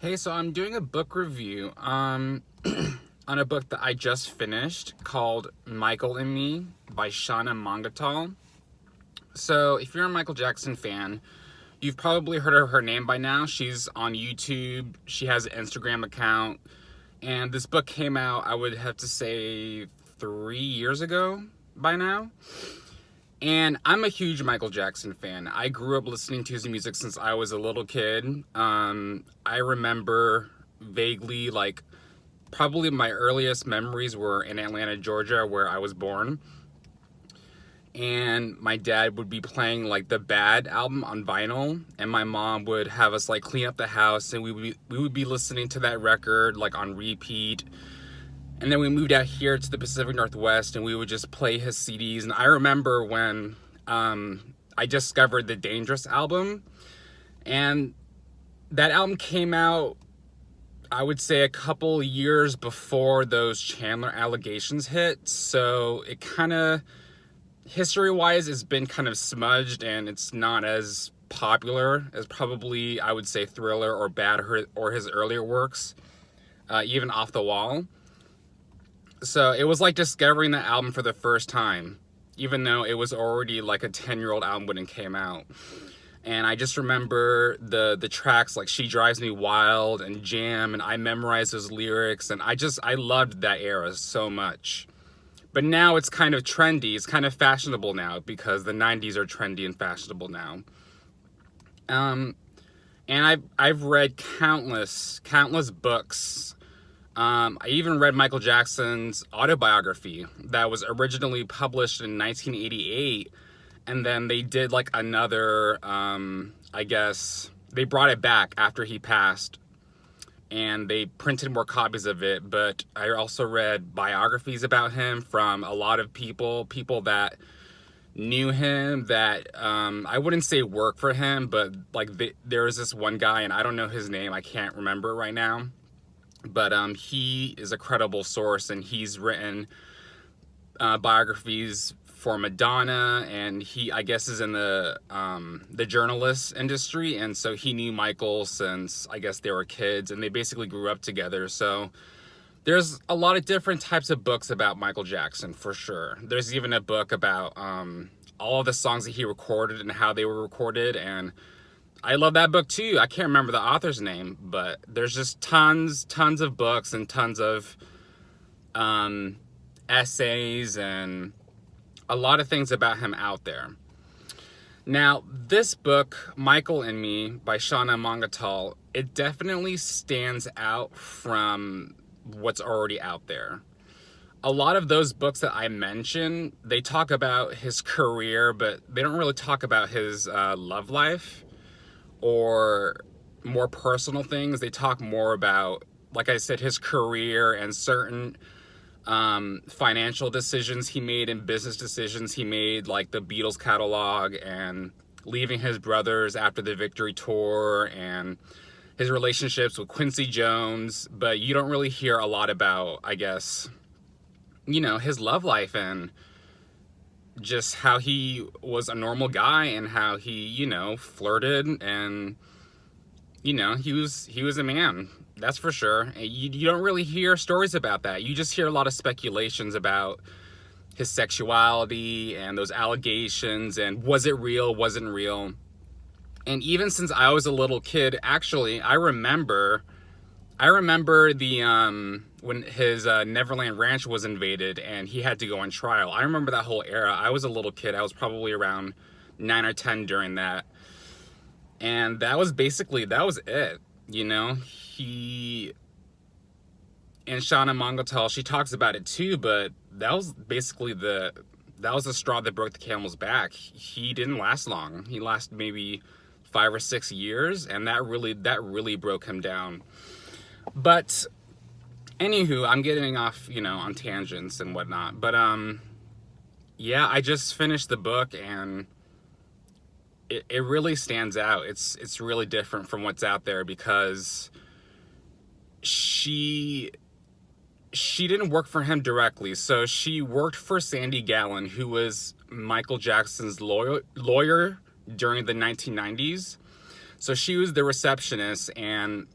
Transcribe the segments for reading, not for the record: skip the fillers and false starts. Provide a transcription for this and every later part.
Hey, so I'm doing a book review on a book that I just finished called Michael and Me by Shauna Mongetal. So if you're a Michael Jackson fan, you've probably heard of her name by now. She's on YouTube, she has an Instagram account, and this book came out, I would have to say, 3 years ago by now. And I'm a huge Michael Jackson fan. I grew up listening to his music since I was a little kid. I remember vaguely, like, probably my earliest memories were in Atlanta, Georgia, where I was born. And my dad would be playing, like, the Bad album on vinyl, and my mom would have us, like, clean up the house, and we would be listening to that record, like, on repeat. And then we moved out here to the Pacific Northwest, and we would just play his CDs. And I remember when I discovered the Dangerous album, and that album came out, I would say, a couple years before those Chandler allegations hit. So it kind of, history-wise, it's been kind of smudged, and it's not as popular as probably, I would say, Thriller or Bad or his earlier works, even Off the Wall. So it was like discovering the album for the first time, even though it was already like a 10-year-old album when it came out. And I just remember the tracks like She Drives Me Wild and Jam, and I memorized those lyrics, and I loved that era so much. But now it's kind of trendy, it's kind of fashionable now, because the 90s are trendy and fashionable now. And I've read countless books. I even read Michael Jackson's autobiography that was originally published in 1988, and then they did like another, I guess, they brought it back after he passed, and they printed more copies of it. But I also read biographies about him from a lot of people that knew him, that I wouldn't say work for him, but like there was this one guy, and I don't know his name, I can't remember it right now. But he is a credible source, and he's written biographies for Madonna, and he, I guess, is in the journalist industry, and so he knew Michael since, I guess, they were kids, and they basically grew up together. So there's a lot of different types of books about Michael Jackson, for sure. There's even a book about all of the songs that he recorded and how they were recorded, and I love that book too. I can't remember the author's name, but there's just tons of books and tons of essays and a lot of things about him out there. Now, this book, Michael and Me by Shauna Mongetal, it definitely stands out from what's already out there. A lot of those books that I mentioned, they talk about his career, but they don't really talk about his love life or more personal things. They talk more about, like I said, his career and certain financial decisions he made and business decisions he made, like the Beatles catalog and leaving his brothers after the Victory Tour, and his relationships with Quincy Jones. But you don't really hear a lot about, I guess, his love life and just how he was a normal guy, and how he, flirted, and, he was a man. That's for sure. And you don't really hear stories about that. You just hear a lot of speculations about his sexuality and those allegations, and was it real, wasn't real. And even since I was a little kid, actually, I remember the when his Neverland Ranch was invaded and he had to go on trial. I remember that whole era. I was a little kid. I was probably around 9 or 10 during that. And that was it. He, and Shauna Mongetal, she talks about it too, but that was basically the straw that broke the camel's back. He didn't last long. He lasted maybe 5 or 6 years, and that really broke him down. But anywho, I'm getting off, on tangents and whatnot. But yeah, I just finished the book, and it really stands out. It's really different from what's out there, because she didn't work for him directly. So she worked for Sandy Gallin, who was Michael Jackson's lawyer during the 1990s. So she was the receptionist, and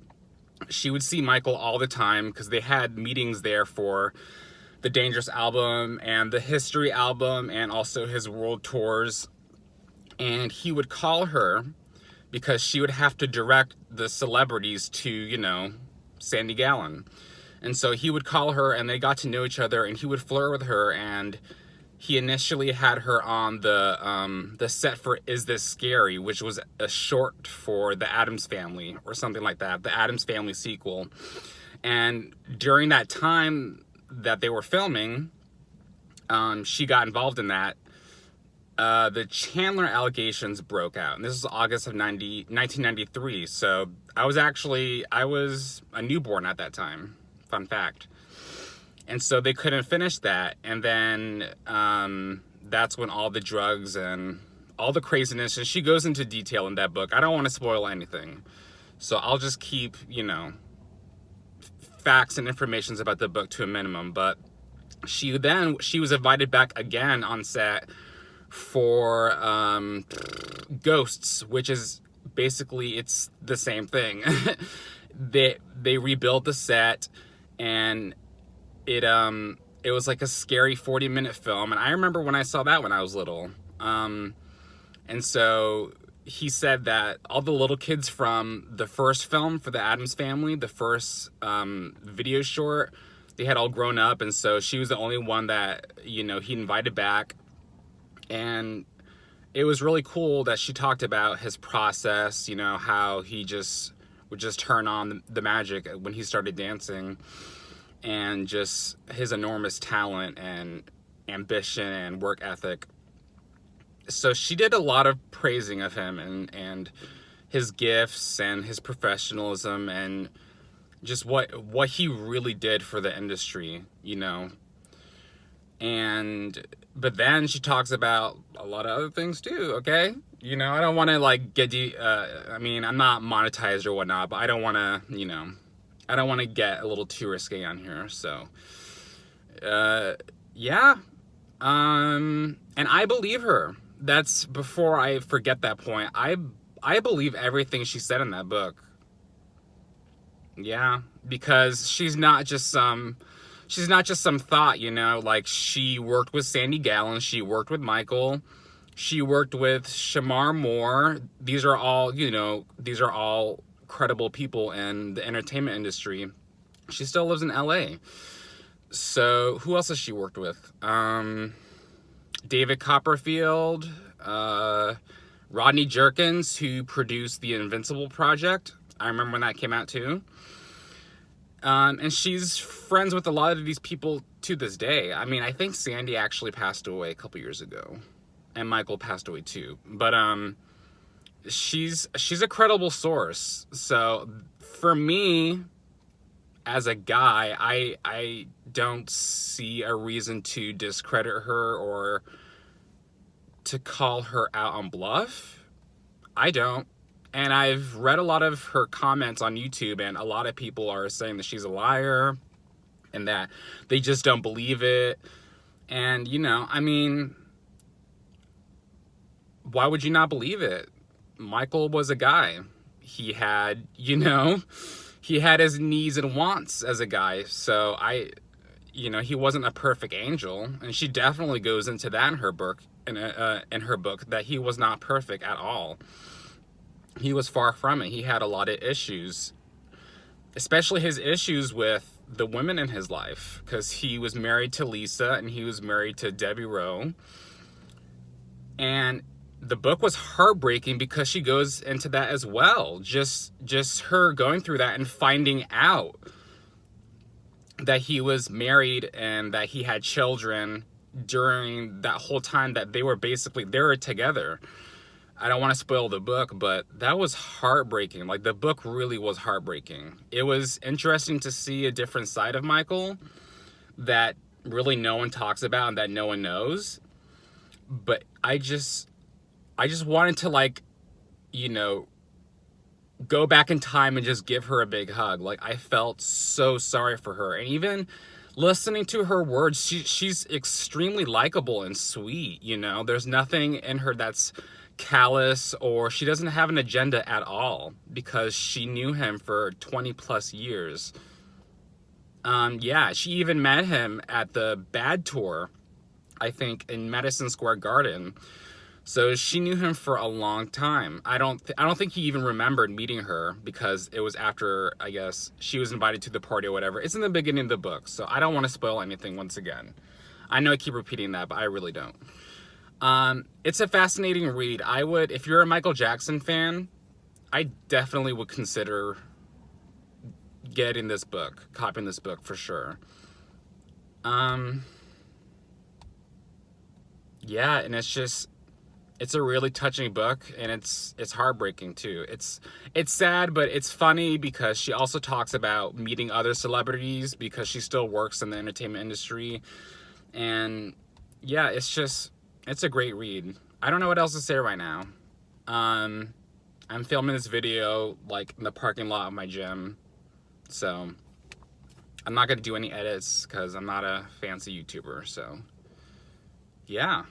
She would see Michael all the time because they had meetings there for the Dangerous album and the History album and also his world tours. And he would call her because she would have to direct the celebrities to, you know, Sandy Gallon. And so he would call her and they got to know each other and he would flirt with her. And he initially had her on the set for Is This Scary, which was a short for The Addams Family or something like that, the Addams Family sequel. And during that time that they were filming, she got involved in that. The Chandler allegations broke out, and this is August of 1993. So I was a newborn at that time. Fun fact. And so they couldn't finish that. And then that's when all the drugs and all the craziness, and she goes into detail in that book. I don't want to spoil anything. So I'll just keep, you know, facts and informations about the book to a minimum. But she was invited back again on set for Ghosts, which is basically, it's the same thing. They rebuilt the set, and it was like a scary 40-minute film. And I remember when I saw that when I was little. And so he said that all the little kids from the first film for the Addams Family, the first video short, they had all grown up. And so she was the only one that, you know, he invited back. And it was really cool that she talked about his process, you know, how he just would just turn on the magic when he started dancing, and just his enormous talent and ambition and work ethic. So she did a lot of praising of him and his gifts and his professionalism and just what he really did for the industry, you know. But then she talks about a lot of other things too, okay? You know, I don't want to like I mean, I'm not monetized or whatnot, but I don't want to, you know, I don't want to get a little too risque on here. So, yeah. And I believe her. That's before I forget that point. I believe everything she said in that book. Yeah, because she's not just some thought, you know, like she worked with Sandy Gallon, she worked with Michael, she worked with Shamar Moore. These are all, you know, these are all credible people in the entertainment industry. She still lives in LA. So who else has she worked with? David Copperfield, Rodney Jerkins, who produced the Invincible Project. I remember when that came out too. And she's friends with a lot of these people to this day. I mean, I think Sandy actually passed away a couple years ago, and Michael passed away too. But she's a credible source. So for me, as a guy, I don't see a reason to discredit her or to call her out on bluff. I don't. And I've read a lot of her comments on YouTube, and a lot of people are saying that she's a liar and that they just don't believe it. And, you know, I mean, why would you not believe it? Michael was a guy. He had, you know, he had his needs and wants as a guy. So you know, he wasn't a perfect angel. And she definitely goes into that in her book, that he was not perfect at all. He was far from it. He had a lot of issues, especially his issues with the women in his life, because he was married to Lisa and he was married to Debbie Rowe. And the book was heartbreaking because she goes into that as well. Just her going through that and finding out that he was married and that he had children during that whole time that they were together. I don't want to spoil the book, but that was heartbreaking. Like, the book really was heartbreaking. It was interesting to see a different side of Michael that really no one talks about and that no one knows. But I just wanted to, like, you know, go back in time and just give her a big hug. Like, I felt so sorry for her. And even listening to her words, she's extremely likable and sweet, you know. There's nothing in her that's callous, or she doesn't have an agenda at all, because she knew him for 20 plus years. Yeah, she even met him at the Bad Tour, I think, in Madison Square Garden. So she knew him for a long time. I don't think he even remembered meeting her, because it was after, I guess, she was invited to the party or whatever. It's in the beginning of the book, so I don't want to spoil anything once again. I know I keep repeating that, but I really don't. It's a fascinating read. I would, if you're a Michael Jackson fan, I definitely would consider getting this book, copying this book for sure. Yeah, and it's a really touching book, and it's heartbreaking too. It's sad, but it's funny because she also talks about meeting other celebrities, because she still works in the entertainment industry. And yeah, it's a great read. I don't know what else to say right now. I'm filming this video like in the parking lot of my gym, so I'm not gonna do any edits because I'm not a fancy YouTuber. So yeah.